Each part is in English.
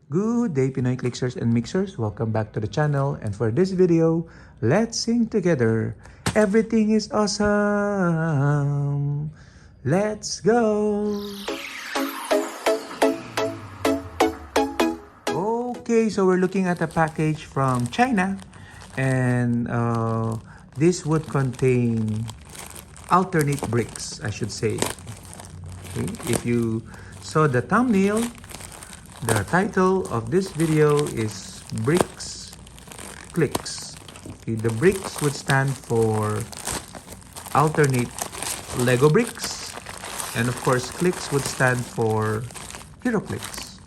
Good day, Pinoy Clicksers and Mixers. Welcome back to the channel. And for this video, let's sing together. Everything is awesome. Let's go. Okay, so we're looking at a package from China. And this would contain alternate bricks, I should say. Okay, if you saw the thumbnail, the title of this video is Bricks Clicks. Okay, the bricks would stand for alternate Lego bricks, and of course clicks would stand for Heroclix.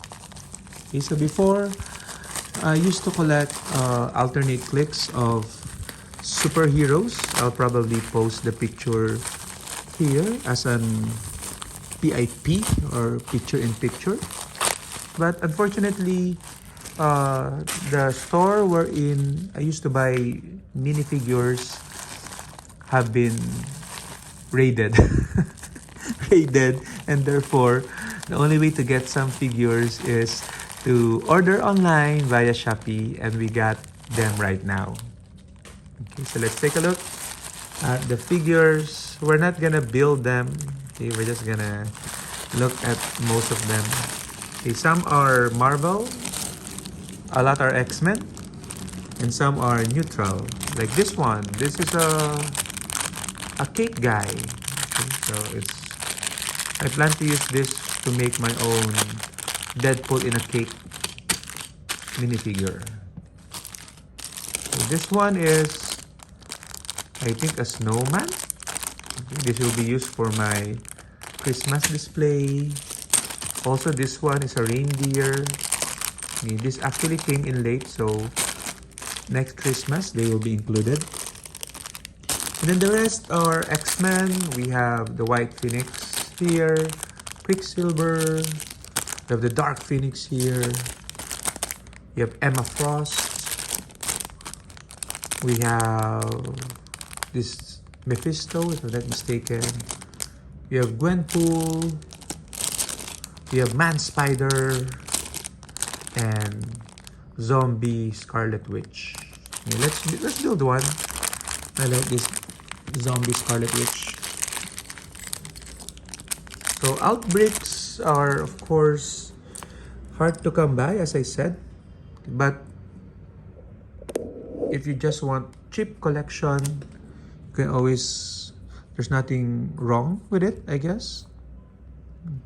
Okay, so before I used to collect alternate clicks of superheroes. I'll probably post the picture here as an PIP or picture in picture. But unfortunately, the store wherein I used to buy minifigures have been raided. Raided, and therefore, the only way to get some figures is to order online via Shopee, and we got them right now. Okay, so let's take a look at the figures. We're not gonna build them. Okay, we're just gonna look at most of them. Okay, some are Marvel, a lot are X-Men, and some are neutral. Like this one, this is a cake guy. Okay, so I plan to use this to make my own Deadpool in a cake minifigure. So this one is, I think, a snowman. Okay, this will be used for my Christmas display. Also, this one is a reindeer. Okay, this actually came in late, so next Christmas they will be included. And then the rest are X-Men. We have the White Phoenix here, Quicksilver. We have the Dark Phoenix here. We have Emma Frost. We have this Mephisto, if I'm not mistaken. We have Gwenpool. We have Man Spider and Zombie Scarlet Witch. Okay, let's build one. I like this Zombie Scarlet Witch. So alt bricks are, of course, hard to come by, as I said. But if you just want cheap collection, you can always. There's nothing wrong with it, I guess.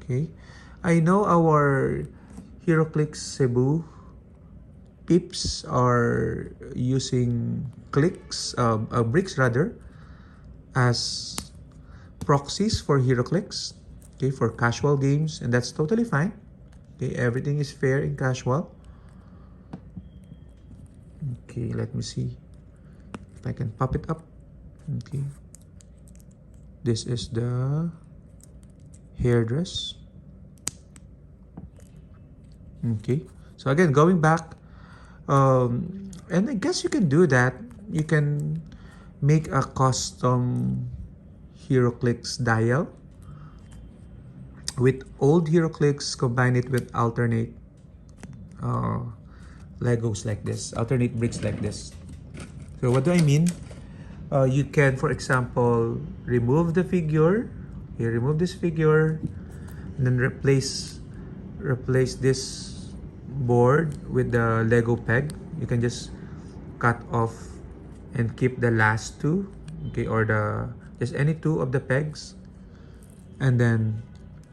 Okay. I know our Heroclix Cebu peeps are using bricks rather, as proxies for Heroclix, okay, for casual games, and that's totally fine. Okay, everything is fair in casual. Okay, let me see if I can pop it up. Okay, this is the hairdress. Okay, so again, going back, and I guess you can do that. You can make a custom Heroclix dial with old Heroclix, combine it with alternate Legos like this, alternate bricks like this. So what do I mean? You can, for example, remove the figure. You remove this figure, and then replace this board with the Lego peg. You can just cut off and keep the last two, okay, or just any two of the pegs, and then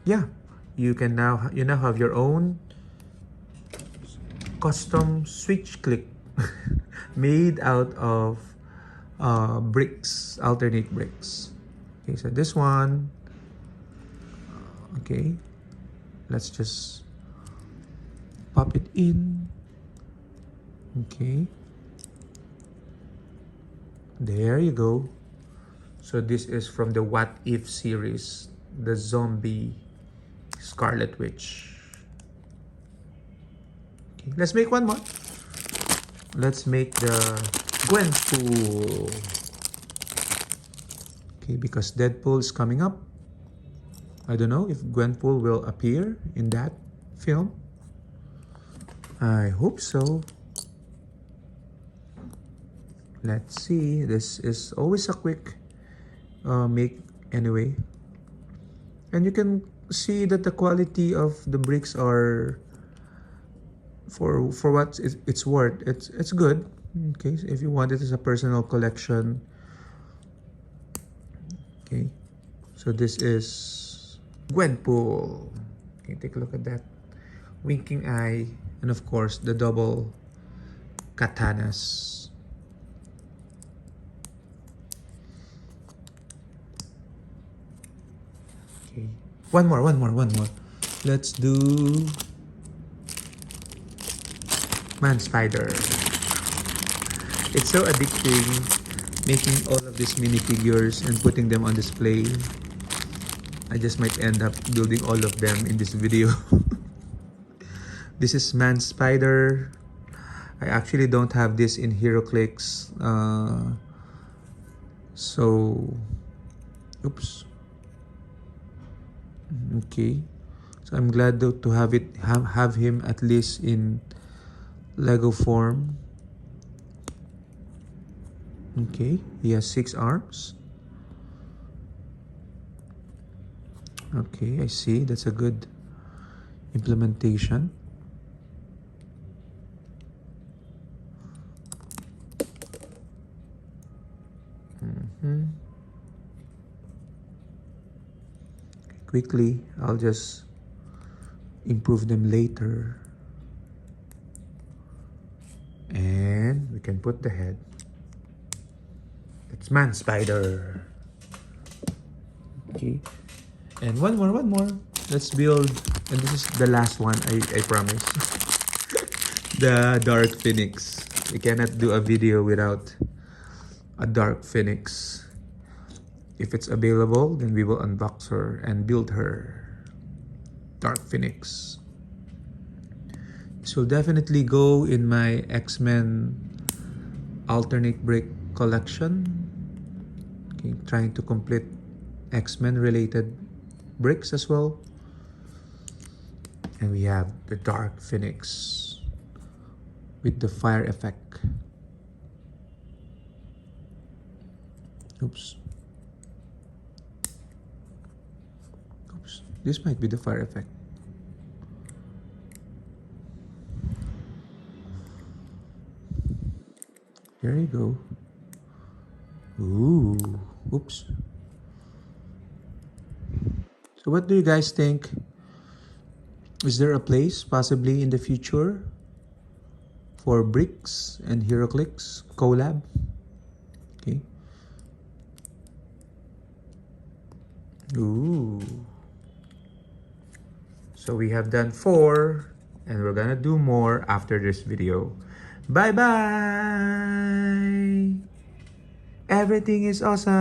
yeah, you now have your own custom switch click made out of bricks, alternate bricks. Okay, so this one, okay, let's just pop it in. Okay, there you go. So this is from the What If series, the Zombie Scarlet Witch. Okay, let's make one more. Let's make the Gwenpool. Okay, because Deadpool is coming up. I don't know if Gwenpool will appear in that film. I hope so. Let's see. This is always a quick make anyway. And you can see that the quality of the bricks are for what it's worth. It's good. Okay, so if you want it as a personal collection. Okay, so this is Gwenpool. Okay, take a look at that. Winking eye, and of course the double katanas. Okay, one more. Let's do Man Spider. It's so addicting making all of these minifigures and putting them on display. I just might end up building all of them in this video. This is Man Spider. I actually don't have this in Heroclix. Oops. Okay. So I'm glad though to have him at least in Lego form. Okay, he has 6 arms. Okay, I see. That's a good implementation. Quickly, I'll just improve them later. And we can put the head. It's Man Spider. Okay. And one more. Let's build, and this is the last one, I promise. The Dark Phoenix. We cannot do a video without a Dark Phoenix. If it's available, then we will unbox her and build her. Dark Phoenix. This will definitely go in my X-Men alternate brick collection. Okay, trying to complete X-Men related bricks as well. And we have the Dark Phoenix with the fire effect. Oops. This might be the fire effect. There you go. Ooh, oops. So what do you guys think? Is there a place possibly in the future for Bricks and Heroclix collab? Okay. Ooh. So we have done 4 and we're gonna do more after this video. Bye bye! Everything is awesome!